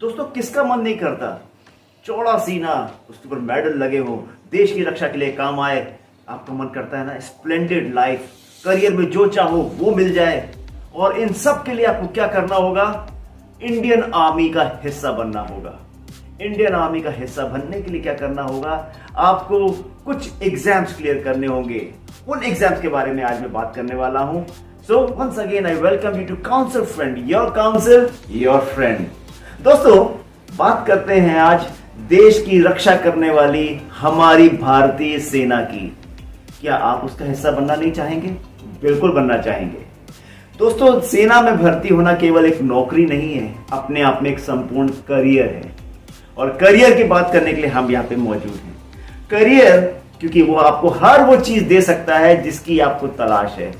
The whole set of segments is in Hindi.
दोस्तों किसका मन नहीं करता, चौड़ा सीना, उसके ऊपर मेडल लगे हो, देश की रक्षा के लिए काम आए। आपका मन करता है ना, स्प्लेंडेड लाइफ, करियर में जो चाहो वो मिल जाए। और इन सब के लिए आपको क्या करना होगा? इंडियन आर्मी का हिस्सा बनना होगा। इंडियन आर्मी का हिस्सा बनने के लिए क्या करना होगा? आपको कुछ एग्जाम्स क्लियर करने होंगे। उन एग्जाम्स के बारे में आज मैं बात करने वाला हूं। So once again I welcome you to council friend, your council your friend. दोस्तों बात करते हैं आज देश की रक्षा करने वाली हमारी भारतीय सेना की। क्या आप उसका हिस्सा बनना नहीं चाहेंगे? बिल्कुल बनना चाहेंगे। दोस्तों सेना में भर्ती होना केवल एक नौकरी नहीं है, अपने आप में एक संपूर्ण करियर है। और करियर की बात करने के लिए हम यहाँ पे मौजूद हैं। करियर क्योंकि वो आपको हर वो चीज दे सकता है जिसकी आपको तलाश है।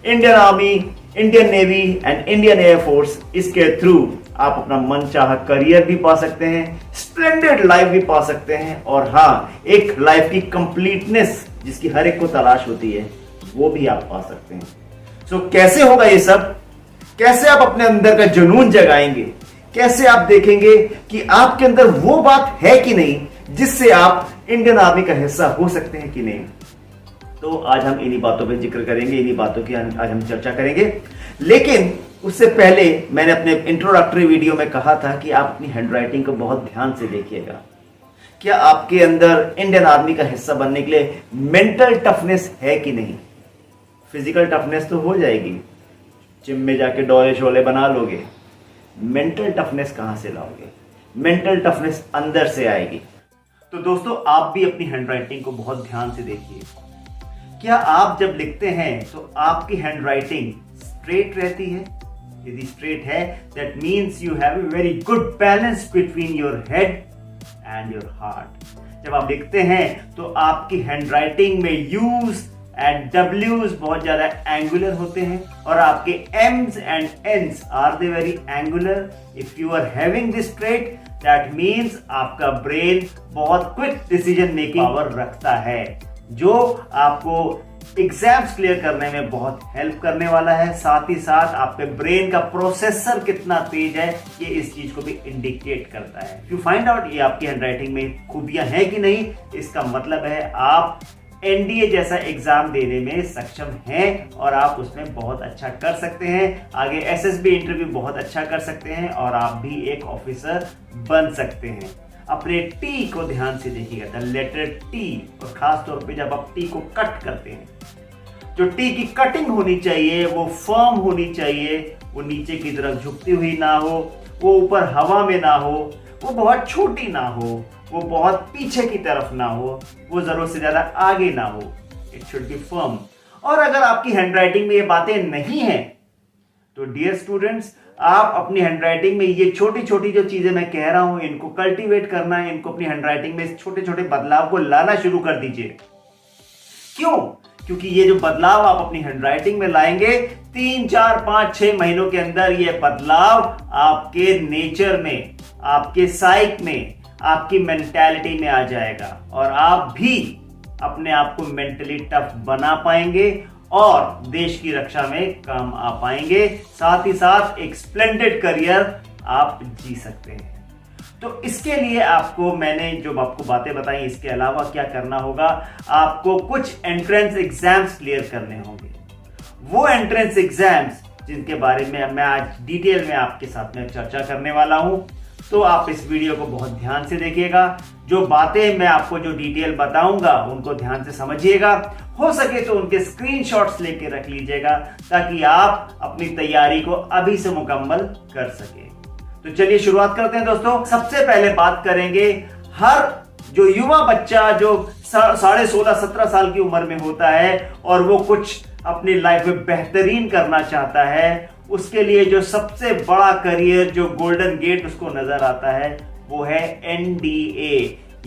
Indian army, Indian navy and Indian air force, इसके थ्रू आप अपना मनचाहा करियर भी पा सकते हैं, स्प्लेंडेड लाइफ भी पा सकते हैं, और हाँ, एक लाइफ की कंप्लीटनेस जिसकी हर एक को तलाश होती है वो भी आप पा सकते हैं। सो कैसे होगा ये सब? कैसे आप अपने अंदर का जुनून जगाएंगे? कैसे आप देखेंगे कि आपके अंदर वो बात है कि नहीं जिससे आप इंडियन आर्मी का हिस्सा हो सकते हैं कि नहीं? तो आज हम इन्हीं बातों पे जिक्र करेंगे, इन्हीं बातों की आज हम चर्चा करेंगे। लेकिन उससे पहले मैंने अपने इंट्रोडक्टरी वीडियो में कहा था कि आप अपनी हैंडराइटिंग को बहुत ध्यान से देखिएगा। क्या आपके अंदर इंडियन आर्मी का हिस्सा बनने के लिए मेंटल टफनेस है कि नहीं? फिजिकल टफनेस तो हो जाएगी, जिम में जाके डोले शोले बना लोगे। मेंटल टफनेस कहां से लाओगे? मेंटल टफनेस अंदर से आएगी। तो दोस्तों आप भी अपनी हैंडराइटिंग को बहुत ध्यान से देखिए। क्या आप जब लिखते हैं तो आपकी हैंडराइटिंग स्ट्रेट रहती है? यदि स्ट्रेट है, that means you have a very good balance between your head and your heart. जब आप लिखते हैं तो आपकी हैंडराइटिंग में यूज एंड डब्ल्यूज बहुत ज्यादा एंगुलर होते हैं, और आपके aims and ends are they very angular. If you are having this trait, that means आपका ब्रेन बहुत क्विक डिसीजन मेकिंग पावर रखता है, जो आपको एग्जाम्स क्लियर करने में बहुत हेल्प करने वाला है। साथ ही साथ आपके ब्रेन का प्रोसेसर कितना तेज है, ये इस चीज को भी इंडिकेट करता है। यू फाइंड आउट ये आपकी हैंडराइटिंग में खूबियां हैं कि नहीं, इसका मतलब है आप एनडीए जैसा एग्जाम देने में सक्षम हैं और आप उसमें बहुत अच्छा कर सकते हैं। आगे एसएसबी इंटरव्यू बहुत अच्छा कर सकते हैं और आप भी एक ऑफिसर बन सकते हैं। अपने टी को ध्यान से देखिएगा, द लेटर टी, और खास तौर पे जब आप टी को कट करते हैं, जो टी की कटिंग होनी चाहिए वो फर्म होनी चाहिए, वो नीचे की तरफ झुकती हुई ना हो, वो ऊपर हवा में ना हो, वो बहुत छोटी ना हो, वो बहुत पीछे की तरफ ना हो, वो जरूरत से ज्यादा आगे ना हो। It should be firm. और अगर आपकी हैंडराइटिंग में ये बातें नहीं हैं तो डियर स्टूडेंट्स, आप अपनी हैंडराइटिंग में ये छोटी छोटी जो चीजें मैं कह रहा हूं, इनको कल्टीवेट करना है, इनको अपनी हैंडराइटिंग में छोटे छोटे बदलाव को लाना शुरू कर दीजिए। क्यों? क्योंकि ये जो बदलाव आप अपनी हैंडराइटिंग में लाएंगे, 3, 4, 5, 6 महीनों के अंदर ये बदलाव आपके नेचर में, आपके साइक में, आपकी मेंटालिटी में आ जाएगा, और आप भी अपने आप को मेंटली टफ बना पाएंगे और देश की रक्षा में काम आ पाएंगे। साथ ही साथ एक स्प्लेंडेड करियर आप जी सकते हैं। तो इसके लिए आपको मैंने जो आपको बातें बताई, इसके अलावा क्या करना होगा? आपको कुछ एंट्रेंस एग्जाम्स क्लियर करने होंगे। वो एंट्रेंस एग्जाम्स जिनके बारे में मैं आज डिटेल में आपके साथ में चर्चा करने वाला हूं, तो आप इस वीडियो को बहुत ध्यान से देखिएगा। जो बातें मैं आपको जो डिटेल बताऊंगा उनको ध्यान से समझिएगा। हो सके तो उनके स्क्रीनशॉट्स लेके रख लीजिएगा ताकि आप अपनी तैयारी को अभी से मुकम्मल कर सके। तो चलिए शुरुआत करते हैं दोस्तों। सबसे पहले बात करेंगे, हर जो युवा बच्चा जो 16.5-17 साल की उम्र में होता है और वो कुछ अपनी लाइफ में बेहतरीन करना चाहता है, उसके लिए जो सबसे बड़ा करियर, जो गोल्डन गेट उसको नजर आता है, वो है NDA,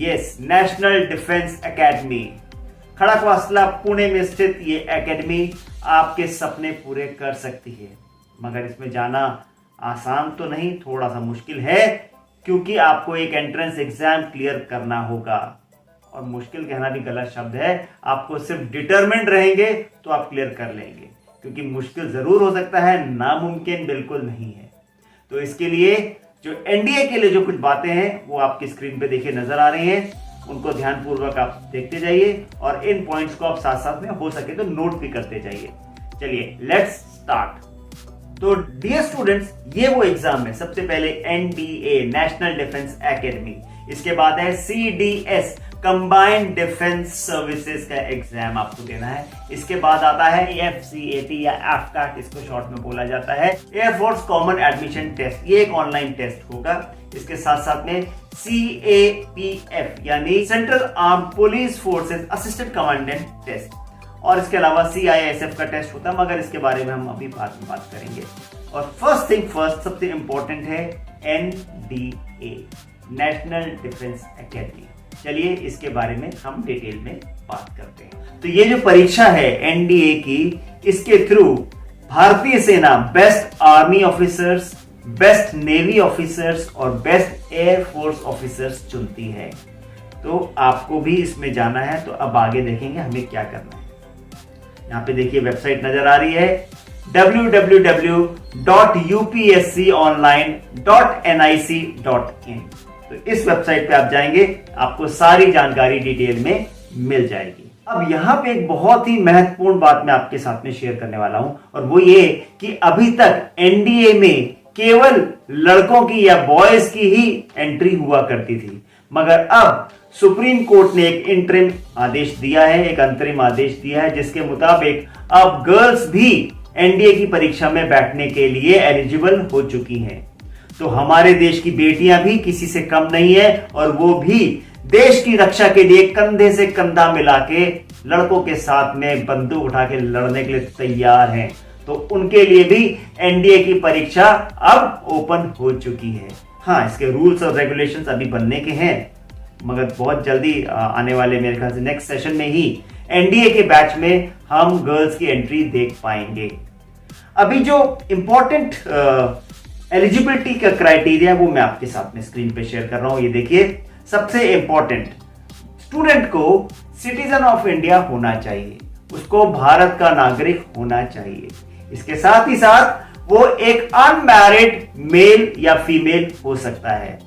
yes, national defence academy. Khadakwasla Pune में स्थित ये एकेडमी आपके सपने पूरे कर सकती है। मगर इसमें जाना आसान तो नहीं, थोड़ा सा मुश्किल है, क्योंकि आपको एक एंट्रेंस एग्जाम क्लियर करना होगा। और मुश्किल कहना भी गलत शब्द है, आपको सिर्फ डिटरमिन्ड रहेंगे तो आप क्लियर कर लेंगे, क्योंकि मुश्किल जरूर हो सकता है, नामुमकिन बिल्कुल नहीं है। तो इसके लिए जो एनडीए के लिए जो कुछ बातें हैं वो आपकी स्क्रीन पे देखिए नजर आ रही हैं, उनको ध्यानपूर्वक आप देखते जाइए और इन पॉइंट्स को आप साथ साथ में हो सके तो नोट भी करते जाइए। चलिए लेट्स स्टार्ट। तो डियर स्टूडेंट्स, ये वो एग्जाम है, सबसे पहले एनडीए नेशनल डिफेंस एकेडमी, इसके बाद है सीडीएस कंबाइंड डिफेंस सर्विसेज का एग्जाम आपको देना है, इसके बाद आता है एफसीएटी या एफकैट, इसको शॉर्ट में बोला जाता है, एयरफोर्स कॉमन एडमिशन टेस्ट, ये एक ऑनलाइन टेस्ट होगा, इसके साथ साथ में सीएपीएफ यानी central arm police forces assistant commandant test, और इसके अलावा सीआईएसएफ का टेस्ट होता है, मगर इसके बारे में हम अभी बाद में बात करेंगे। और फर्स्ट थिंग फर्स्ट, सबसे इंपॉर्टेंट है एनडीए नेशनल डिफेंस एकेडमी। चलिए इसके बारे में हम डिटेल में बात करते हैं। तो ये जो परीक्षा है एनडीए की, इसके थ्रू भारतीय सेना best army officers, best navy officers और बेस्ट एयर फोर्स ऑफिसर्स चुनती है। तो आपको भी इसमें जाना है, तो अब आगे देखेंगे हमें क्या करना है। यहाँ पे देखिए वेबसाइट नजर आ रही है www.upsconline.nic.in। तो इस वेबसाइट पे आप जाएंगे, आपको सारी जानकारी डिटेल में मिल जाएगी। अब यहाँ पे एक बहुत ही महत्वपूर्ण बात मैं आपके साथ में शेयर करने वाला हूं, और वो ये कि अभी तक एनडीए में केवल लड़कों की या बॉयज की ही एंट्री हुआ करती थी, मगर अब सुप्रीम कोर्ट ने एक इंटरिम आदेश दिया है, एक अंतरिम आदेश दिया है, जिसके मुताबिक अब गर्ल्स भी एनडीए की परीक्षा में बैठने के लिए एलिजिबल हो चुकी हैं। तो हमारे देश की बेटियां भी किसी से कम नहीं है, और वो भी देश की रक्षा के लिए कंधे से कंधा मिला के लड़कों के साथ में बंदूक उठा के लड़ने के लिए तैयार हैं। तो उनके लिए भी एनडीए की परीक्षा अब ओपन हो चुकी है। हाँ, इसके रूल्स और रेगुलेशंस अभी बनने के हैं, मगर बहुत जल्दी आने वाले मेरे ख्याल से नेक्स्ट सेशन में ही एनडीए के बैच में हम गर्ल्स की एंट्री देख पाएंगे। अभी जो इंपॉर्टेंट एलिजिबिलिटी का क्राइटेरिया वो मैं आपके साथ में स्क्रीन पे शेयर कर रहा हूं। ये देखिए, सबसे इंपॉर्टेंट, स्टूडेंट को सिटीजन ऑफ इंडिया होना चाहिए, उसको भारत का नागरिक होना चाहिए, इसके साथ ही साथ वो एक अनमैरिड मेल या फीमेल हो सकता है,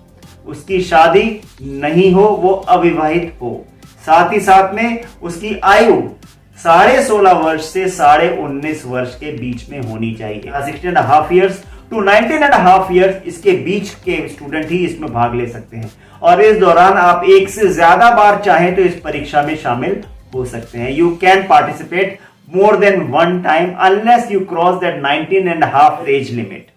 उसकी शादी नहीं हो, वो अविवाहित हो, साथ ही साथ में उसकी आयु 16.5 वर्ष से 19.5 वर्ष के बीच में होनी चाहिए। 16.5 ईयर्स टू 19.5 ईयर्स, इसके बीच के स्टूडेंट ही इसमें भाग ले सकते हैं, और इस दौरान आप एक से ज्यादा बार चाहें तो इस परीक्षा में शामिल हो सकते हैं। You can participate more than one time unless you cross that 19.5 age limit.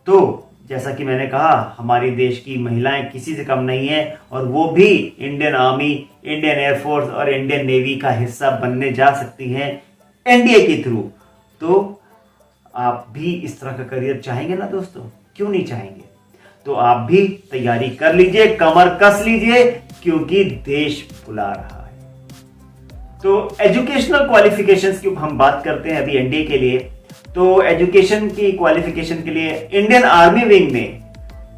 तो जैसा कि मैंने कहा, हमारी देश की महिलाएं किसी से कम नहीं है, और वो भी इंडियन आर्मी, इंडियन एयरफोर्स और इंडियन नेवी का हिस्सा बनने जा सकती हैं एनडीए के थ्रू। तो आप भी इस तरह का करियर चाहेंगे ना दोस्तों, क्यों नहीं चाहेंगे? तो आप भी तैयारी कर लीजिए, कमर कस लीजिए, क्योंकि देश बुला रहा है। तो एजुकेशनल क्वालिफिकेशंस की हम बात करते हैं अभी एनडीए के लिए। तो एजुकेशन की क्वालिफिकेशन के लिए इंडियन आर्मी विंग में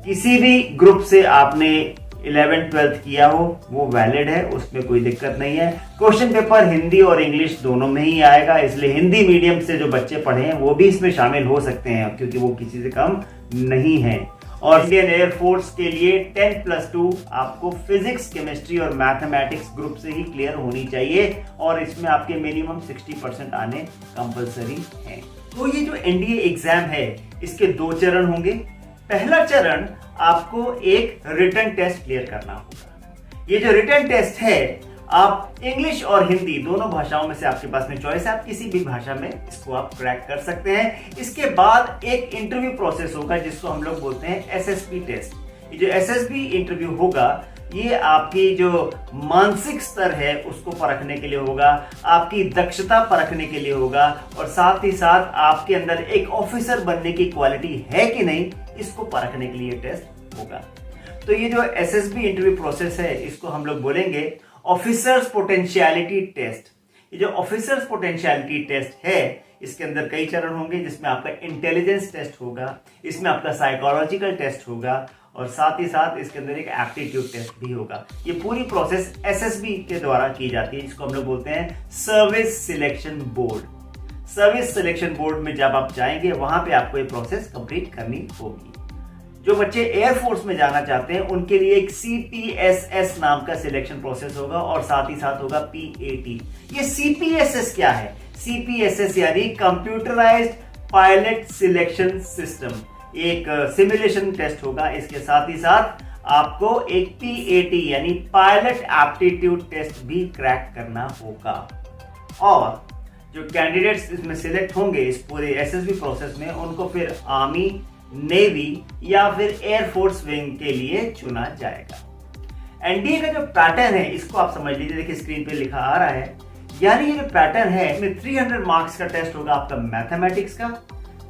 किसी भी ग्रुप से आपने 11th-12th किया हो वो वैलिड है, उसमें कोई दिक्कत नहीं है। क्वेश्चन पेपर हिंदी और इंग्लिश दोनों में ही आएगा, इसलिए हिंदी मीडियम से जो बच्चे पढ़े हैं वो भी इसमें शामिल हो सकते हैं, क्योंकि वो किसी से कम नहीं है। और इंडियन एयरफोर्स के लिए 10+2 आपको फिजिक्स, केमिस्ट्री और मैथमेटिक्स ग्रुप से ही क्लियर होनी चाहिए, और इसमें आपके मिनिमम 60% आने कंपलसरी हैं। तो ये जो एनडीए एग्जाम है, इसके 2 चरण होंगे। पहला चरण आपको एक रिटन टेस्ट क्लियर करना होगा। ये जो रिटन टेस्ट है, आप इंग्लिश और हिंदी दोनों भाषाओं में से आपके पास में चॉइस है, आप किसी भी भाषा में इसको आप क्रैक कर सकते हैं। इसके बाद एक इंटरव्यू प्रोसेस होगा जिसको हम लोग बोलते हैं एसएसबी टेस्ट। ये जो एसएसबी इंटरव्यू होगा, ये आपकी जो मानसिक स्तर है उसको परखने के लिए होगा, आपकी दक्षता परखने के लिए होगा, और साथ ही साथ आपके अंदर एक ऑफिसर बनने की क्वालिटी है कि नहीं, इसको परखने के लिए टेस्ट होगा। तो ये जो एसएसबी इंटरव्यू प्रोसेस है, इसको हम लोग बोलेंगे ऑफिसर्स पोटेंशियलिटी टेस्ट। ये जो ऑफिसर्स पोटेंशियलिटी टेस्ट है, इसके अंदर कई चरण होंगे, जिसमें आपका इंटेलिजेंस टेस्ट होगा, इसमें आपका साइकोलॉजिकल टेस्ट होगा, और साथ ही साथ इसके अंदर एक एप्टीट्यूड टेस्ट भी होगा। ये पूरी प्रोसेस एसएसबी के द्वारा की जाती है, जिसको हम लोग बोलते हैं service selection board. Service selection board में जब आप जाएंगे, वहां पे आपको ये प्रोसेस कंप्लीट करनी होगी। जो बच्चे एयरफोर्स में जाना चाहते हैं उनके लिए एक CPSS नाम का सिलेक्शन प्रोसेस होगा और साथ ही साथ होगा PAT। ये CPSS क्या है? CPSS यानी कंप्यूटराइज्ड पायलट सिलेक्शन सिस्टम, एक सिमुलेशन टेस्ट होगा। इसके साथ ही साथ आपको एक PAT यानी पायलट एप्टीट्यूड टेस्ट भी क्रैक करना होगा। और जो कैंडिडेट्स इसमें सिलेक्ट होंगे इस पूरे SSB प्रोसेस में, उनको फिर आर्मी, नेवी या फिर एयरफोर्स विंग के लिए चुना जाएगा। एनडीए का जो पैटर्न है इसको आप समझ लीजिए, देखिए स्क्रीन पे लिखा आ रहा है। यानी ये जो पैटर्न है इसमें 300 मार्क्स का टेस्ट होगा आपका मैथमेटिक्स का।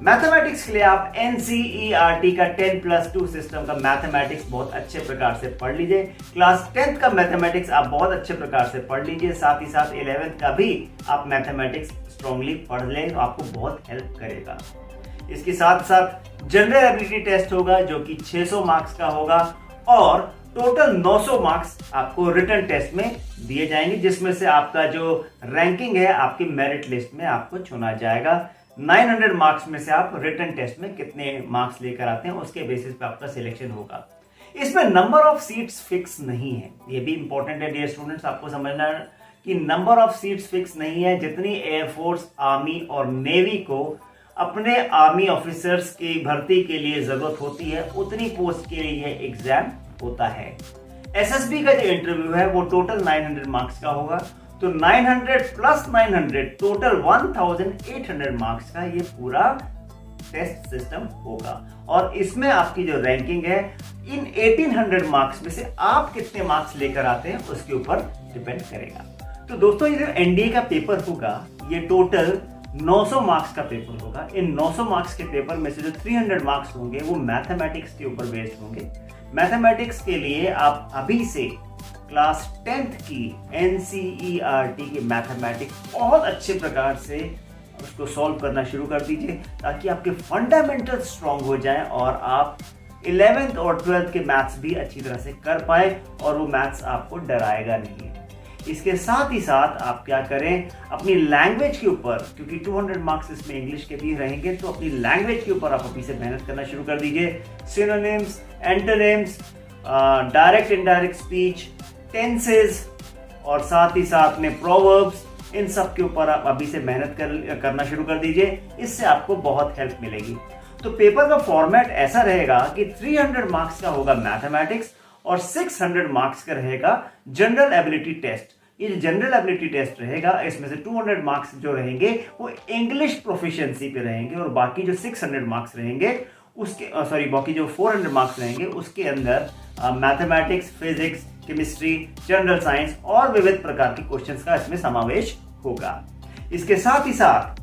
मैथमेटिक्स के लिए आप NCERT का 10+2 सिस्टम का मैथमेटिक्स बहुत अच्छे प्रकार से पढ़ लीजिए। क्लास 10th का मैथमेटिक्स आप बहुत अच्छे प्रकार से पढ़ लीजिए। साथ ही साथ 11th का भी आप मैथमेटिक्स स्ट्रांगली पढ़ लें तो आपको बहुत हेल्प करेगा। इसके साथ साथ जनरल एबिलिटी टेस्ट होगा जो कि 600 मार्क्स का होगा और टोटल 900 मार्क्स आपको रिटन टेस्ट में दिए जाएंगे, जिसमें से आपका जो रैंकिंग है आपकी मेरिट लिस्ट में आपको चुना जाएगा। 900 मार्क्स में से आप रिटन टेस्ट में कितने मार्क्स लेकर आते हैं उसके बेसिस पे आपका सिलेक्शन होगा। इसमें नंबर ऑफ सीट्स फिक्स नहीं है, ये भी इंपॉर्टेंट है डियर स्टूडेंट्स, आपको समझना कि नंबर ऑफ सीट्स फिक्स नहीं है। जितनी एयरफोर्स, आर्मी और नेवी को अपने आर्मी ऑफिसर्स की भर्ती के लिए जरूरत होती है उतनी पोस्ट के लिए यह एग्जाम होता है। SSB का जो इंटरव्यू है वो टोटल 900 मार्क्स का होगा, तो 900 प्लस 900 टोटल 1800 मार्क्स का ये पूरा टेस्ट सिस्टम होगा। और इसमें आपकी जो रैंकिंग है इन 1800 मार्क्स में से आप कितने मार्क्स लेकर आते हैं उसके ऊपर डिपेंड करेगा। तो दोस्तों ये जो एनडीए का पेपर होगा ये टोटल 900 मार्क्स का पेपर होगा। इन 900 मार्क्स के पेपर में से जो 300 मार्क्स होंगे वो मैथमेटिक्स के ऊपर बेस्ड होंगे। मैथमेटिक्स के लिए आप अभी से क्लास 10th की NCERT की मैथमेटिक्स बहुत अच्छे प्रकार से उसको सॉल्व करना शुरू कर दीजिए ताकि आपके फंडामेंटल स्ट्रांग हो जाएं और आप 11th और 12th के मैथ्स भी अच्छी तरह से कर पाए और वो मैथ्स आपको डराएगा नहीं। इसके साथ ही साथ आप क्या करें, अपनी लैंग्वेज के ऊपर, क्योंकि 200 मार्क्स इसमें इंग्लिश के भी रहेंगे, तो अपनी लैंग्वेज के ऊपर आप अभी से मेहनत करना शुरू कर दीजिए। Synonyms, antonyms, direct indirect speech, tenses और साथ ही साथ में प्रोवर्ब्स, इन सब के ऊपर आप अभी से मेहनत करना शुरू कर दीजिए। इससे आपको बहुत हेल्प मिलेगी। तो पेपर का फॉर्मेट ऐसा रहेगा कि 300 मार्क्स का होगा मैथमेटिक्स और 600 मार्क्स का रहेगा जनरल एबिलिटी टेस्ट। ये जनरल एबिलिटी टेस्ट रहेगा, इसमें से 200 मार्क्स जो रहेंगे वो इंग्लिश प्रोफिशिएंसी पे रहेंगे और बाकी जो 600 मार्क्स रहेंगे उसके बाकी जो 400 मार्क्स रहेंगे उसके अंदर mathematics, physics, chemistry, general science और विविध प्रकार के क्वेश्चंस का इसमें समावेश होगा। इसके साथ ही साथ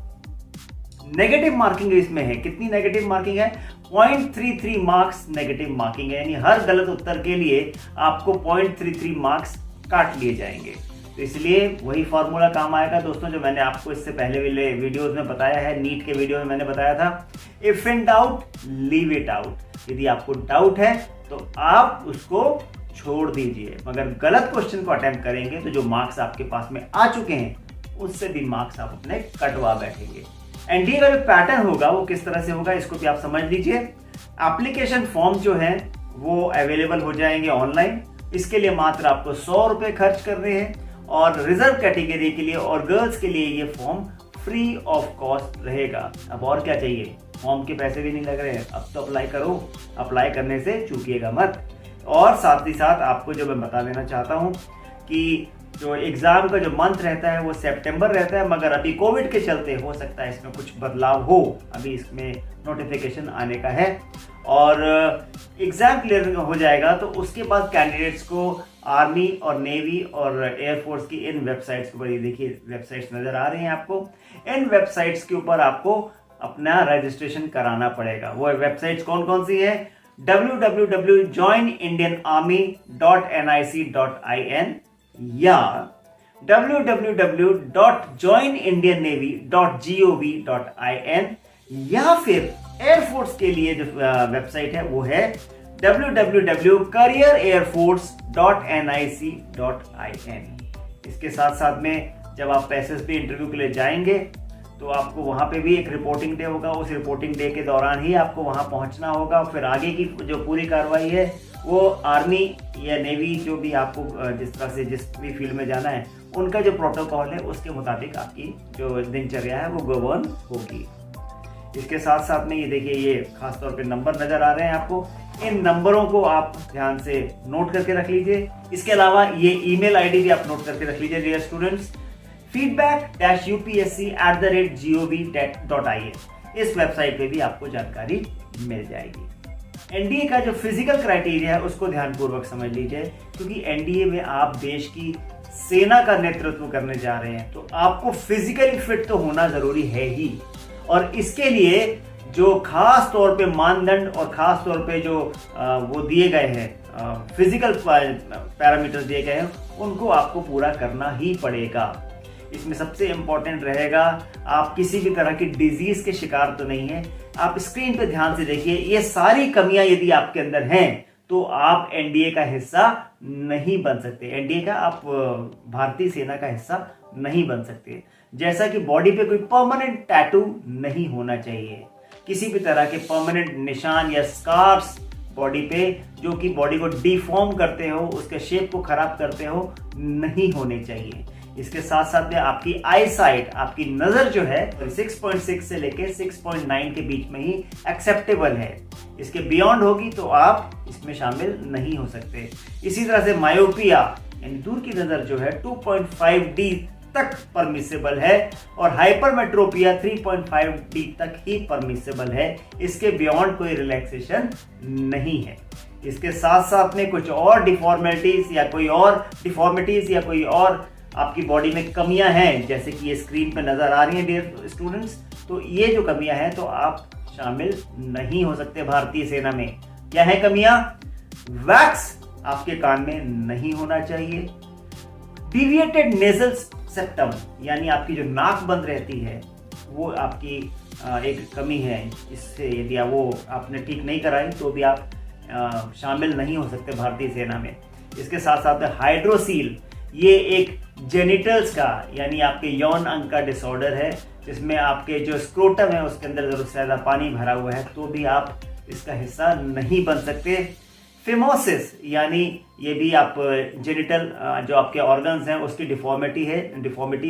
नेगेटिव मार्किंग इसमें है। कितनी नेगेटिव मार्किंग है? 0.33 मार्क्स नेगेटिव मार्किंग है, यानी हर गलत उत्तर के लिए आपको 0.33 मार्क्स काट लिए जाएंगे। तो इसलिए वही फॉर्मूला काम आएगा दोस्तों जो मैंने आपको इससे पहले वाले वीडियोस में बताया है। नीट के वीडियो में मैंने बताया था, if in doubt leave it out. यदि आपको डाउट है तो आप उसको छोड़ दीजिए, मगर गलत क्वेश्चन को अटेम्प्ट करेंगे तो जो मार्क्स आपके पास में आ चुके हैं उससे भी मार्क्स आप अपने कटवा बैठेंगे। एनडीए का जो पैटर्न होगा वो किस तरह से होगा इसको भी आप समझ लीजिए। एप्लीकेशन फॉर्म जो है वो अवेलेबल हो जाएंगे ऑनलाइन। इसके लिए मात्र आपको 100 रुपए खर्च करने हैं और रिजर्व कैटेगरी के लिए और गर्ल्स के लिए ये फॉर्म फ्री ऑफ कॉस्ट रहेगा। अब और क्या चाहिए, फॉर्म के पैसे भी नहीं लग रहे हैं, अब तो अप्लाई करो। अप्लाई करने से चूकिएगा मत। और साथ ही साथ आपको जो मैं बता देना चाहता हूँ कि जो एग्जाम का जो मंथ रहता है वो सितंबर रहता है, मगर अभी कोविड के चलते हो सकता है इसमें कुछ बदलाव हो। अभी इसमें नोटिफिकेशन आने का है और एग्जाम क्लियर हो जाएगा तो उसके बाद कैंडिडेट्स को आर्मी और नेवी और एयरफोर्स की इन वेबसाइट्स के ऊपर, ये देखिए वेबसाइट्स नजर आ रही हैं आपको, इन वेबसाइट्स के ऊपर आपको अपना रजिस्ट्रेशन कराना पड़ेगा। वो वेबसाइट्स कौन कौन सी है? www.joinindianarmy.nic.in या www.joinindiannavy.gov.in या फिर एयरफोर्स के लिए जो वेबसाइट है वो है www.careerairforce.nic.in। इसके साथ साथ में जब आप एसएसबी इंटरव्यू के लिए जाएंगे तो आपको वहाँ पे भी एक रिपोर्टिंग डे होगा, उस रिपोर्टिंग डे के दौरान ही आपको वहाँ पहुँचना होगा। फिर आगे की जो पूरी कार्रवाई है वो आर्मी या नेवी, जो भी आपको जिस तरह से जिस भी फील्ड में जाना है, उनका जो प्रोटोकॉल है उसके मुताबिक आपकी जो दिनचर्या है वो गवर्न होगी। इसके साथ साथ में ये देखिए, ये खासतौर पे नंबर नजर आ रहे हैं आपको, इन नंबरों को आप ध्यान से नोट करके रख लीजिए। इसके अलावा ये ईमेल आईडी भी आप नोट करके रख लीजिए डियर स्टूडेंट्स, feedback-upsc@gov.in। इस वेबसाइट पे भी आपको जानकारी मिल जाएगी। एनडीए का जो फिजिकल क्राइटेरिया है उसको ध्यानपूर्वक समझ लीजिए, क्योंकि एनडीए में आप देश की सेना का नेतृत्व करने जा रहे हैं, तो आपको फिजिकली फिट तो होना जरूरी है ही। और इसके लिए जो खास तौर पे मानदंड और खास तौर पे जो वो दिए गए हैं फिजिकल पैरामीटर्स दिए गए हैं, उनको आपको पूरा करना ही पड़ेगा। इसमें सबसे इंपॉर्टेंट रहेगा, आप किसी भी तरह की डिजीज के शिकार तो नहीं है। आप स्क्रीन पे ध्यान से देखिए, ये सारी कमियां यदि आपके अंदर हैं तो आप एनडीए का हिस्सा नहीं बन सकते। एनडीए का आप भारतीय सेना का हिस्सा नहीं बन सकते। जैसा कि बॉडी पे कोई परमानेंट टैटू नहीं होना चाहिए, किसी भी तरह के परमानेंट निशान या स्कार्स बॉडी पे जो कि बॉडी को डिफॉर्म करते हो, उसके शेप को खराब करते हो, नहीं होने चाहिए। इसके साथ साथ में आपकी आई साइट, आपकी नजर जो है 6.6 से लेके 6.9 के बीच में ही एक्सेप्टेबल है। इसके बियॉन्ड होगी तो आप इसमें शामिल नहीं हो सकते। इसी तरह से मायोपिया यानी दूर की नजर जो है 2.5D तक परमिसेबल है, और हाइपरमेट्रोपिया 3.5D तक ही परमिसेबल है। इसके बियॉन्ड कोई रिलैक्सेशन नहीं है। इसके साथ साथ में कुछ और डिफॉर्मिटीज या कोई और आपकी बॉडी में कमियां हैं, जैसे कि ये स्क्रीन पे नजर आ रही हैं डियर स्टूडेंट्स, तो ये जो कमियां हैं तो आप शामिल नहीं हो सकते भारतीय सेना में। क्या है कमियां? वैक्स आपके कान में नहीं होना चाहिए, डिविएटेड नेजल सेप्टम यानी आपकी जो नाक बंद रहती है वो आपकी एक कमी है। इससे यदि वो आपने ठीक नहीं कराई तो भी आप शामिल नहीं हो सकते भारतीय सेना में। इसके साथ साथ हाइड्रोसील, ये एक जेनिटल्स का यानी आपके यौन अंग का डिसऑर्डर है, जिसमें आपके जो स्क्रोटम है उसके अंदर जरूर से ज्यादा पानी भरा हुआ है, तो भी आप इसका हिस्सा नहीं बन सकते। फिमोसिस यानी ये भी आप जेनिटल जो आपके ऑर्गन्स हैं उसकी डिफॉर्मिटी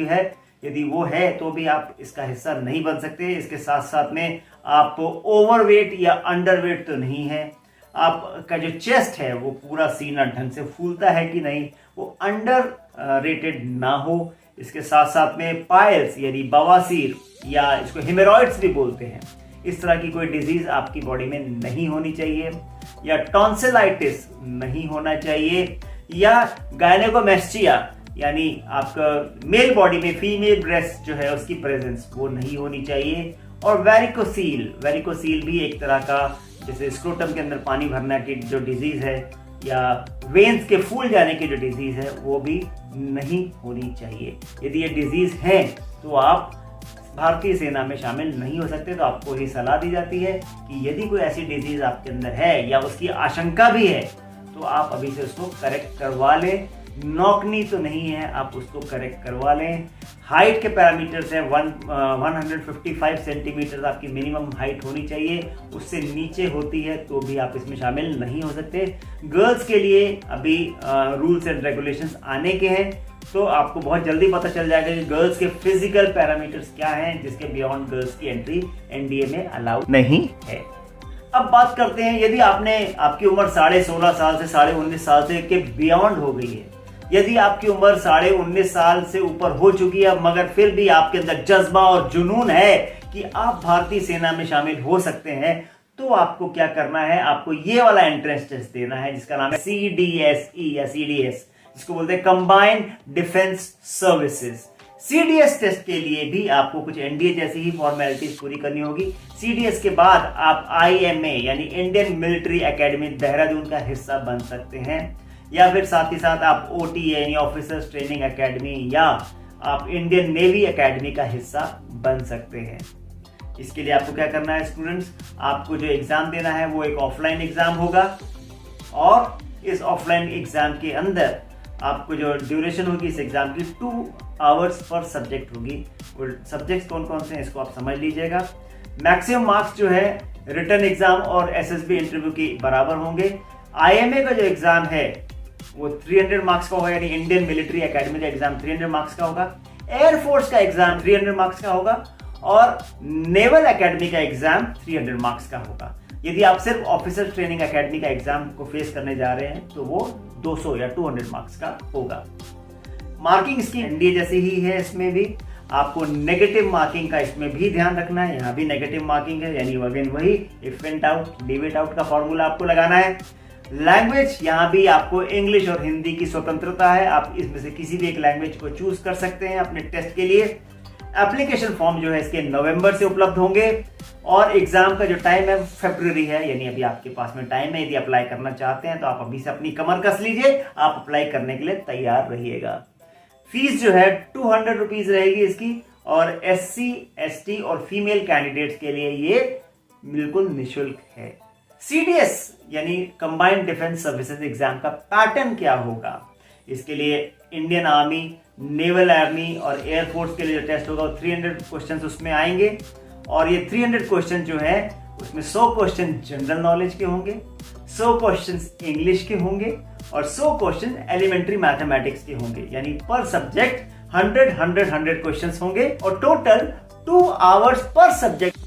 है, यदि वो है तो भी आप इसका हिस्सा नहीं बन सकते। इसके साथ साथ में आप ओवरवेट या अंडरवेट तो नहीं है, आपका जो चेस्ट है वो पूरा सीना ढंग से फूलता है कि नहीं, वो अंडर रेटेड ना हो। इसके साथ साथ में पाइल्स यानी बवासीर या इसको हेमोरॉइड्स भी बोलते हैं, इस तरह की कोई डिजीज आपकी बॉडी में नहीं होनी चाहिए, या टॉन्सिलाइटिस नहीं होना चाहिए, या गायनेकोमेस्टिया यानी आपका मेल बॉडी में फीमेल ब्रेस्ट जो है उसकी प्रेजेंस वो नहीं होनी चाहिए, और वेरिकोसील भी एक तरह का जैसे स्क्रोटम के अंदर पानी भरना की जो डिजीज है या वेन्स के फूल जाने की जो डिजीज है वो भी नहीं होनी चाहिए। यदि ये डिजीज है तो आप भारतीय सेना में शामिल नहीं हो सकते। तो आपको ये सलाह दी जाती है कि यदि कोई ऐसी डिजीज आपके अंदर है या उसकी आशंका भी है तो आप अभी से उसको करेक्ट करवा लें। नौकनी तो नहीं है, आप उसको करेक्ट करवा लें। हाइट के पैरामीटर्स है 155 सेंटीमीटर आपकी मिनिमम हाइट होनी चाहिए, उससे नीचे होती है तो भी आप इसमें शामिल नहीं हो सकते। गर्ल्स के लिए अभी रूल्स एंड रेगुलेशंस आने के हैं, तो आपको बहुत जल्दी पता चल जाएगा कि गर्ल्स के फिजिकल पैरामीटर्स क्या हैं, जिसके बियॉन्ड गर्ल्स की एंट्री एनडीए में अलाउड नहीं है। अब बात करते हैं, यदि आपकी उम्र 16.5 साल से 19.5 साल से के बियॉन्ड हो गई है, यदि आपकी उम्र 19.5 साल से ऊपर हो चुकी है मगर फिर भी आपके अंदर जज्बा और जुनून है कि आप भारतीय सेना में शामिल हो सकते हैं, तो आपको क्या करना है, आपको ये वाला एंट्रेंस टेस्ट देना है जिसका नाम है CDSE या CDS, जिसको बोलते हैं combined defence services. CDS test के लिए भी आपको कुछ एनडीए जैसी ही फॉर्मेलिटीज पूरी करनी होगी। CDS के बाद आप IMA यानी इंडियन मिलिट्री एकेडमी देहरादून का हिस्सा बन सकते हैं, या फिर साथ ही साथ आप OTA यानी ऑफिसर्स ट्रेनिंग एकेडमी या आप इंडियन नेवी एकेडमी का हिस्सा बन सकते हैं। इसके लिए आपको क्या करना है स्टूडेंट्स, आपको जो एग्जाम देना है वो एक ऑफलाइन एग्जाम होगा, और इस ऑफलाइन एग्जाम के अंदर आपको जो ड्यूरेशन होगी इस एग्जाम की 2 आवर्स पर सब्जेक्ट होगी। और सब्जेक्ट्स कौन कौन से हैं इसको आप समझ लीजिएगा। मैक्सिमम मार्क्स जो है रिटन एग्जाम और एसएसबी इंटरव्यू के बराबर होंगे। आईएमए का जो एग्जाम है वो 300 मार्क्स का होगा, यानी इंडियन मिलिट्री एकेडमी का एग्जाम 300 मार्क्स का होगा। एयरफोर्स का एग्जाम 300 मार्क्स का होगा और नेवल एकेडमी का एग्जाम 300 मार्क्स का होगा। यदि आप सिर्फ ऑफिसर ट्रेनिंग एकेडमी का एग्जाम को फेस करने जा रहे हैं तो वो 200 या 200 मार्क्स का होगा। मार्किंग स्कीम एनडीए जैसी ही है, इसमें भी आपको नेगेटिव मार्किंग का इसमें भी ध्यान रखना है। यहाँ भी नेगेटिव मार्किंग है, यानी अगेन वही if in out leave it out का फॉर्मूला आपको लगाना है। लैंग्वेज, यहाँ भी आपको इंग्लिश और हिंदी की स्वतंत्रता है, आप इसमें से किसी भी एक लैंग्वेज को चूज कर सकते हैं अपने टेस्ट के लिए। एप्लीकेशन फॉर्म जो है इसके नवंबर से उपलब्ध होंगे और एग्जाम का जो टाइम है फरवरी है, यानी अभी आपके पास में टाइम है। यदि अप्लाई करना चाहते हैं तो आप अभी से अपनी कमर कस लीजिए, आप अप्लाई करने के लिए तैयार रहिएगा। फीस जो है 200 रुपीज रहेगी इसकी, और SC, ST और फीमेल कैंडिडेट्स के लिए ये बिल्कुल निःशुल्क है। CDS यानी कंबाइंड डिफेंस सर्विसेज एग्जाम का पैटर्न क्या होगा, इसके लिए इंडियन आर्मी, नेवल आर्मी और एयरफोर्स के लिए जो टेस्ट होगा वो 300 क्वेश्चंस उसमें आएंगे। और ये 300 क्वेश्चन जो है उसमें 100 क्वेश्चन जनरल नॉलेज के होंगे, 100 क्वेश्चन इंग्लिश के होंगे और 100 क्वेश्चन एलिमेंट्री मैथमेटिक्स के होंगे। यानी पर सब्जेक्ट 100 क्वेश्चंस होंगे और टोटल 2 आवर्स पर सब्जेक्ट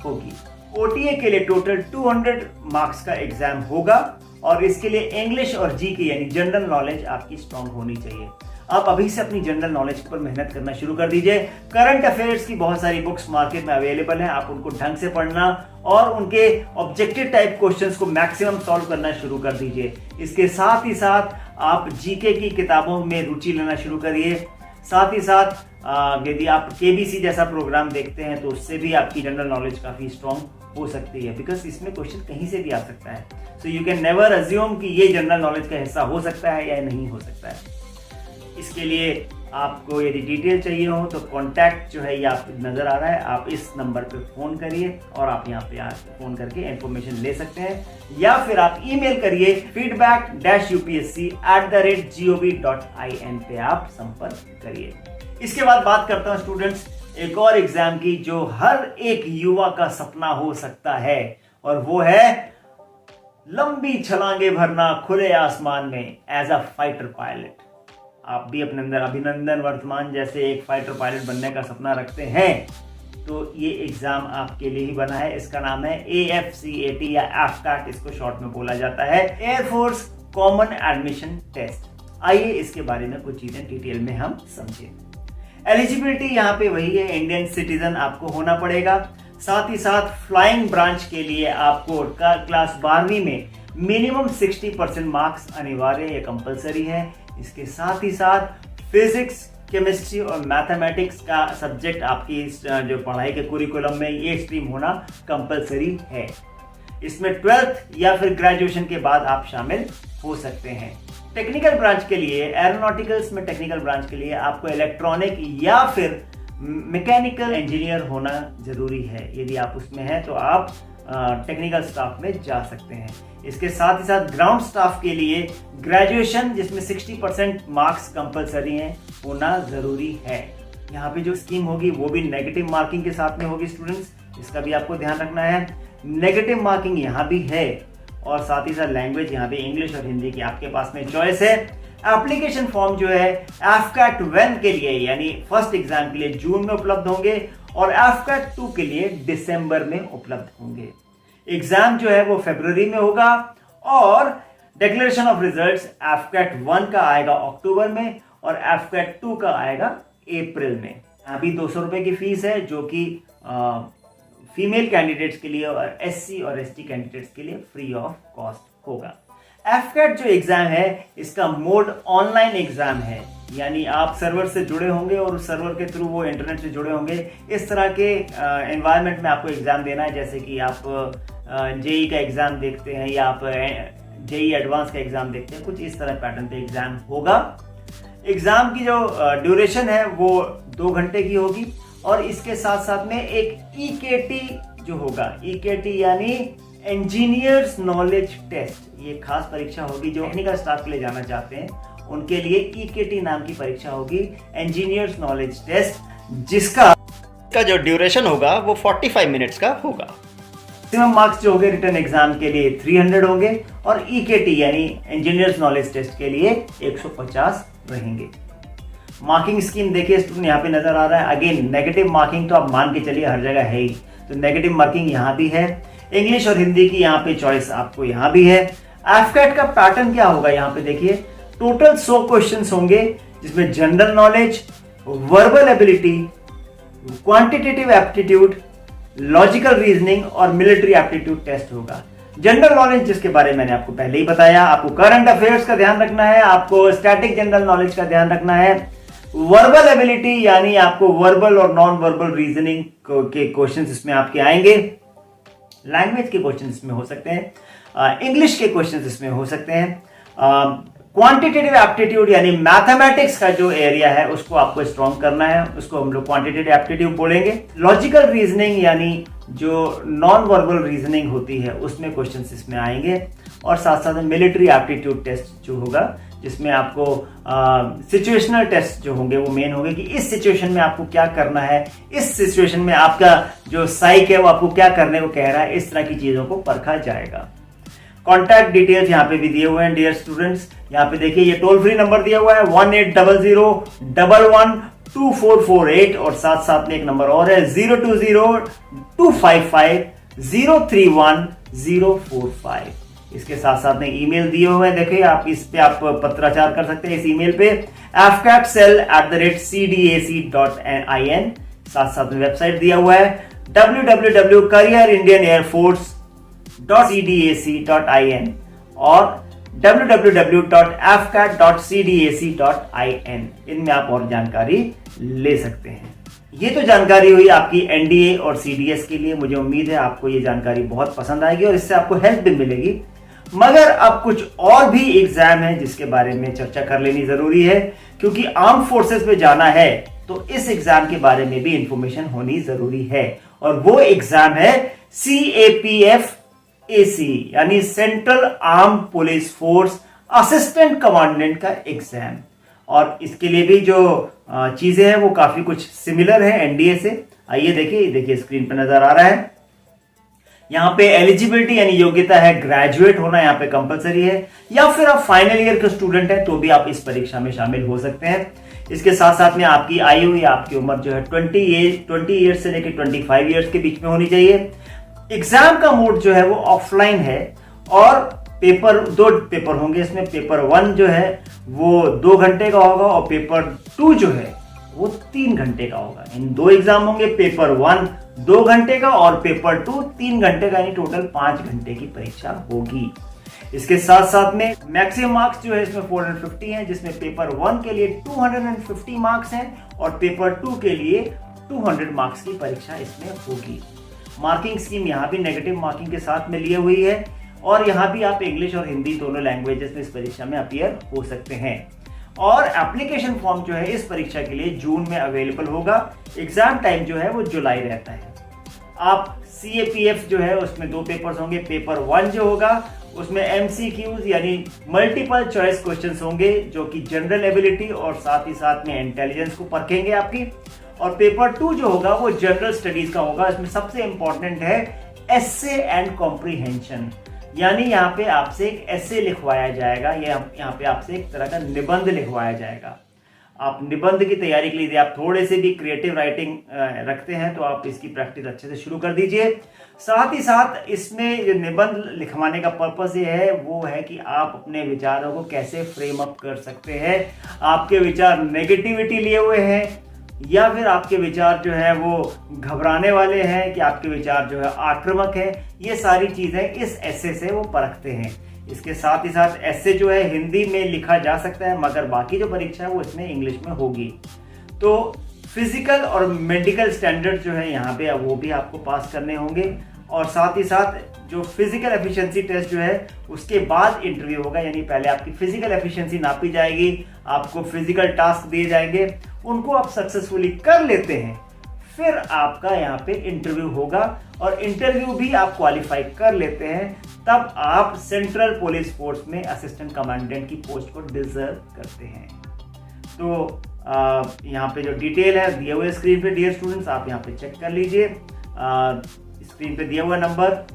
होगी। ओटीए के लिए टोटल 200 मार्क्स का एग्जाम होगा और इसके लिए इंग्लिश और जीके यानी जनरल नॉलेज आपकी स्ट्रांग होनी चाहिए। आप अभी से अपनी जनरल नॉलेज पर मेहनत करना शुरू कर दीजिए। करंट अफेयर्स की बहुत सारी बुक्स मार्केट में अवेलेबल हैं, आप उनको ढंग से पढ़ना और उनके ऑब्जेक्टिव टाइप क्वेश्चंस को मैक्सिमम सॉल्व करना शुरू कर दीजिए। इसके साथ ही साथ आप जीके की किताबों में रुचि लेना शुरू करिए। साथ ही साथ यदि आप केबीसी जैसा प्रोग्राम देखते हैं तो उससे भी आपकी जनरल नॉलेज काफी स्ट्रांग हो सकती है, बिकॉज इसमें क्वेश्चन कहीं से भी आ सकता है। So you can never assume कि ये जनरल नॉलेज का हिस्सा हो सकता है या नहीं हो सकता है। इसके लिए आपको यदि डिटेल चाहिए हो तो कॉन्टैक्ट जो है ये आप नजर आ रहा है, आप इस नंबर पे फोन करिए और आप यहाँ पे फोन करके इंफॉर्मेशन ले सकते हैं, या फिर आप ईमेल करिए feedback-upsc@gov.in पे आप संपर्क करिए। इसके बाद बात करता हूँ स्टूडेंट्स एक और एग्जाम की जो हर एक युवा का सपना हो सकता है, और वो है लंबी छलांगे भरना खुले आसमान में एज अ फाइटर पायलट। आप भी अपने अंदर अभिनंदन वर्तमान जैसे एक फाइटर पायलट बनने का सपना रखते हैं तो ये एग्जाम आपके लिए ही बना है। इसका नाम है AFCAT या AFCAT, इसको शॉर्ट में बोला जाता है, एयरफोर्स कॉमन एडमिशन टेस्ट। आइए इसके बारे में कुछ चीजें डिटेल में हम समझें। एलिजिबिलिटी यहाँ पे वही है, इंडियन सिटीजन आपको होना पड़ेगा। साथ ही साथ फ्लाइंग ब्रांच के लिए आपको क्लास 12वीं में मिनिमम 60% मार्क्स अनिवार्य या कंपलसरी है। इसके साथ ही साथ फिजिक्स, केमिस्ट्री और मैथमेटिक्स का सब्जेक्ट आपकी जो पढ़ाई के कुरिकुलम में ये स्ट्रीम होना कंपलसरी है। इसमें 12th या फिर ग्रेजुएशन के बाद आप शामिल हो सकते हैं। टेक्निकल ब्रांच के लिए, एरोनॉटिकल्स में टेक्निकल ब्रांच के लिए आपको इलेक्ट्रॉनिक या फिर मैकेनिकल इंजीनियर होना जरूरी है। यदि आप उसमें हैं तो आप टेक्निकल स्टाफ में जा सकते हैं। इसके साथ ही साथ ग्राउंड स्टाफ के लिए ग्रेजुएशन जिसमें 60% मार्क्स कंपलसरी हैं होना जरूरी है। यहाँ पे जो स्कीम होगी वो भी नेगेटिव मार्किंग के साथ में होगी स्टूडेंट्स, इसका भी आपको ध्यान रखना है। नेगेटिव मार्किंग यहाँ भी है और साथ ही साथ लैंग्वेज यहाँ पे इंग्लिश और हिंदी की आपके पास में चॉइस है। एप्लीकेशन फॉर्म जो है AFCAT 1 के लिए यानी फर्स्ट एग्जाम के लिए जून में उपलब्ध होंगे और AFCAT 2 के लिए दिसंबर में उपलब्ध होंगे। एग्जाम जो है वो फरवरी में होगा और डिक्लेरेशन ऑफ रिजल्ट्स AFCAT 1 का आएगा अक्टूबर में और AFCAT 2 का आएगा अप्रैल में। अभी 200 रुपए की फीस है जो कि फीमेल कैंडिडेट्स के लिए और SC और ST कैंडिडेट्स के लिए फ्री ऑफ कॉस्ट होगा। AFCAT जो एग्जाम है इसका मोड ऑनलाइन एग्जाम है, यानी आप सर्वर से जुड़े होंगे और उस सर्वर के थ्रू वो इंटरनेट से जुड़े होंगे। इस तरह के एनवायरनमेंट में आपको एग्जाम देना है, जैसे कि आप जेई का एग्जाम देखते हैं या आप जेई एडवांस का एग्जाम देखते हैं, कुछ इस तरह पैटर्न पे एग्जाम होगा। एग्जाम की जो ड्यूरेशन है वो 2 घंटे की होगी और इसके साथ साथ में एक EKT जो होगा, EKT यानी इंजीनियर्स नॉलेज टेस्ट, ये खास परीक्षा होगी जो टेक्निकल स्टाफ के लिए जाना चाहते हैं उनके लिए EKT नाम की परीक्षा होगी, इंजीनियर्स नॉलेज टेस्ट, जिसका जो ड्यूरेशन होगा वो 45 मिनट्स का होगा। मैक्सिमम मार्क्स जो होंगे रिटर्न एग्जाम के लिए 300 होंगे और EKT यानी इंजीनियर्स नॉलेज टेस्ट के लिए 150 रहेंगे। मार्किंग स्कीम देखिए स्टूडेंट यहाँ पे नजर आ रहा है। अगेन नेगेटिव मार्किंग तो आप मान के चलिए हर जगह है ही, तो नेगेटिव मार्किंग यहाँ भी है। इंग्लिश और हिंदी की यहाँ पे चॉइस आपको यहाँ भी है। एफकैट का पैटर्न क्या होगा यहाँ पे देखिए, टोटल 100 क्वेश्चंस होंगे जिसमें general knowledge, verbal ability, quantitative aptitude, logical reasoning और मिलिट्री एप्टीट्यूड टेस्ट होगा। जनरल नॉलेज जिसके बारे में मैंने आपको पहले ही बताया, आपको करंट अफेयर्स का ध्यान रखना है, आपको स्टैटिक जनरल नॉलेज का ध्यान रखना है। वर्बल एबिलिटी यानी आपको वर्बल और नॉन वर्बल रीजनिंग के क्वेश्चंस इसमें आपके आएंगे। लैंग्वेज के क्वेश्चंस इसमें हो सकते हैं, इंग्लिश के क्वेश्चंस इसमें हो सकते हैं। क्वांटिटेटिव एप्टीट्यूड यानी मैथमेटिक्स का जो एरिया है उसको आपको स्ट्रॉन्ग करना है, उसको हम लोग क्वांटिटेटिव एप्टीट्यूड बोलेंगे। लॉजिकल रीजनिंग यानी जो नॉन वर्बल रीजनिंग होती है उसमें क्वेश्चंस इसमें आएंगे। और साथ साथ में मिलिट्री एप्टीट्यूड टेस्ट जो होगा जिसमें आपको सिचुएशनल टेस्ट जो होंगे वो मेन होंगे कि इस सिचुएशन में आपको क्या करना है, इस सिचुएशन में आपका जो साइक है वो आपको क्या करने को कह रहा है, इस तरह की चीजों को परखा जाएगा। कॉन्टैक्ट डिटेल्स यहाँ पे भी दिए हुए हैं डियर स्टूडेंट्स। यहाँ पे देखिए ये टोल फ्री नंबर दिया हुआ है 1800112448 और साथ साथ में एक नंबर और है 020255031045। इसके साथ साथ में ईमेल दिए हुए हैं, देखिए आप इस पे आप पत्राचार कर सकते हैं इस ईमेल पे afcatcell@cdac.in। साथ साथ में वेबसाइट दिया हुआ है www.careerindianairforce.cdac.in और www.afcat.cdac.in। इनमें आप और जानकारी ले सकते हैं। ये तो जानकारी हुई आपकी NDA और CDS के लिए। मुझे उम्मीद है आपको ये जानकारी बहुत पसंद आएगी और इससे आपको हेल्प भी मिलेगी। मगर अब कुछ और भी एग्जाम है जिसके बारे में चर्चा कर लेनी जरूरी है, क्योंकि आर्म फोर्सेस में जाना है तो इस एग्जाम के बारे में भी इंफॉर्मेशन होनी जरूरी है। और वो एग्जाम है CAPF-AC यानी central arm police force assistant commandant का एग्जाम। और इसके लिए भी जो चीजें हैं वो काफी कुछ सिमिलर है NDA से। आइए देखिए स्क्रीन पर नजर आ रहा है। यहाँ पे एलिजिबिलिटी यानी योग्यता है, ग्रेजुएट होना यहाँ पे कंपलसरी है, या फिर आप फाइनल ईयर के स्टूडेंट हैं तो भी आप इस परीक्षा में शामिल हो सकते हैं। इसके साथ साथ में आपकी आयु या आपकी उम्र जो है 20 ईयर्स से लेकर 25 ईयर्स के बीच में होनी चाहिए। एग्जाम का मोड जो है वो ऑफलाइन है और दो पेपर होंगे इसमें। पेपर 1 जो है वो 2 घंटे का होगा और पेपर 2 जो है वो 3 घंटे का होगा। इन 2 एग्जाम होंगे, पेपर 1 2 घंटे का और पेपर 2 3 घंटे का, यानी टोटल 5 घंटे की परीक्षा होगी। इसके साथ साथ में मैक्सिमम मार्क्स जो है इसमें 450 हैं, जिसमें पेपर 1 के लिए 250 मार्क्स हैं और पेपर 2 के लिए 200 मार्क्स की परीक्षा इसमें होगी। मार्किंग स्कीम यहाँ भी नेगेटिव मार्किंग के साथ में लिए हुई है और यहाँ भी आप इंग्लिश और हिंदी दोनों लैंग्वेजेस में इस परीक्षा में अपीयर हो सकते हैं। और एप्लीकेशन फॉर्म जो है इस परीक्षा के लिए जून में अवेलेबल होगा। एग्जाम टाइम जो है वो जुलाई रहता है। आप CAPF जो है उसमें 2 पेपर्स होंगे। पेपर 1 जो होगा उसमें MCQs यानी मल्टीपल चॉइस क्वेश्चंस होंगे जो कि जनरल एबिलिटी और साथ ही साथ में इंटेलिजेंस को परखेंगे आपकी। और पेपर 2 जो होगा वो जनरल स्टडीज का होगा। इसमें सबसे इंपॉर्टेंट है एसे एंड कॉम्प्रीहेंशन, यानी यहाँ पे आपसे एक एसे लिखवाया जाएगा, यहाँ पे आपसे एक तरह का निबंध लिखवाया जाएगा। आप निबंध की तैयारी के लिए यदि आप थोड़े से भी क्रिएटिव राइटिंग रखते हैं तो आप इसकी प्रैक्टिस अच्छे से शुरू कर दीजिए। साथ ही साथ इसमें जो निबंध लिखवाने का पर्पस ये है वो है कि आप अपने विचारों को कैसे फ्रेम अप कर सकते हैं। आपके विचार नेगेटिविटी लिए हुए हैं या फिर आपके विचार जो है वो घबराने वाले हैं कि आपके विचार जो है आक्रामक है, ये सारी चीजें इस एसे से वो परखते हैं। इसके साथ ही साथ एसे जो है हिंदी में लिखा जा सकता है मगर बाकी जो परीक्षा है वो इसमें इंग्लिश में होगी। तो फिजिकल और मेडिकल स्टैंडर्ड जो है यहाँ पे वो भी आपको पास करने होंगे और साथ ही साथ जो फिजिकल एफिशिएंसी टेस्ट जो है उसके बाद इंटरव्यू होगा, यानी पहले आपकी फिजिकल एफिशिएंसी नापी जाएगी, आपको फिजिकल टास्क दिए जाएंगे, उनको आप सक्सेसफुली कर लेते हैं, फिर आपका यहाँ पे इंटरव्यू होगा और इंटरव्यू भी आप क्वालिफाई कर लेते हैं तब आप सेंट्रल पुलिस फोर्स में असिस्टेंट कमांडेंट की पोस्ट को डिजर्व करते हैं। तो यहाँ पे जो डिटेल है दिए हुए स्क्रीन पे डियर स्टूडेंट्स, आप यहाँ पे चेक कर लीजिए। स्क्रीन पे दिया हुआ नंबर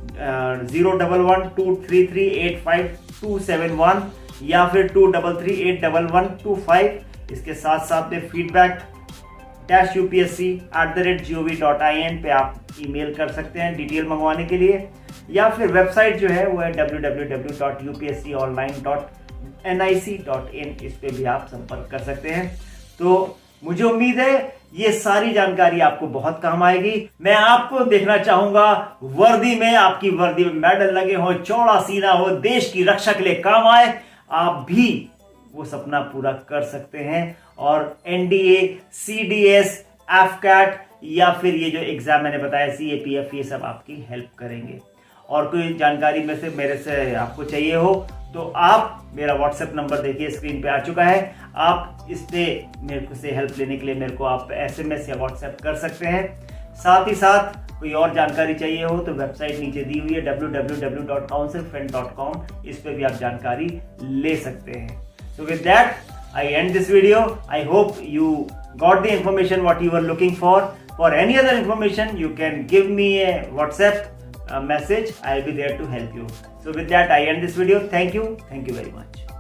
01123385271 या फिर 23381125। इसके साथ साथ में feedback-upsc@gov.in पे आप ईमेल कर सकते हैं डिटेल मंगवाने के लिए, या फिर वेबसाइट जो है वो है www.upsconline.nic.in। इस पे भी आप संपर्क कर सकते हैं। तो मुझे उम्मीद है ये सारी जानकारी आपको बहुत काम आएगी। मैं आपको देखना चाहूंगा वर्दी में, आपकी वर्दी में मेडल लगे हो, चौड़ा सीना हो, देश की रक्षा के लिए काम आए। आप भी वो सपना पूरा कर सकते हैं और एनडीए, सीडीएस, एफकैट या फिर ये जो एग्जाम मैंने बताया सीएपीएफ, ये सब आपकी हेल्प करेंगे। और कोई जानकारी में से मेरे से आपको चाहिए हो तो आप मेरा व्हाट्सएप नंबर देखिए स्क्रीन पे आ चुका है। आप इस पे मेरे से हेल्प लेने के लिए मेरे को आप एसएमएस या व्हाट्सएप कर सकते हैं। साथ ही साथ कोई और जानकारी चाहिए हो तो वेबसाइट नीचे दी हुई है www.counselfriend.com। इस पे भी आप जानकारी ले सकते हैं। So with that, I end this video. I hope you got the information what you were looking for. For any other information, you can give me a WhatsApp message. I'll be there to help you. So with that, I end this video. Thank you very much.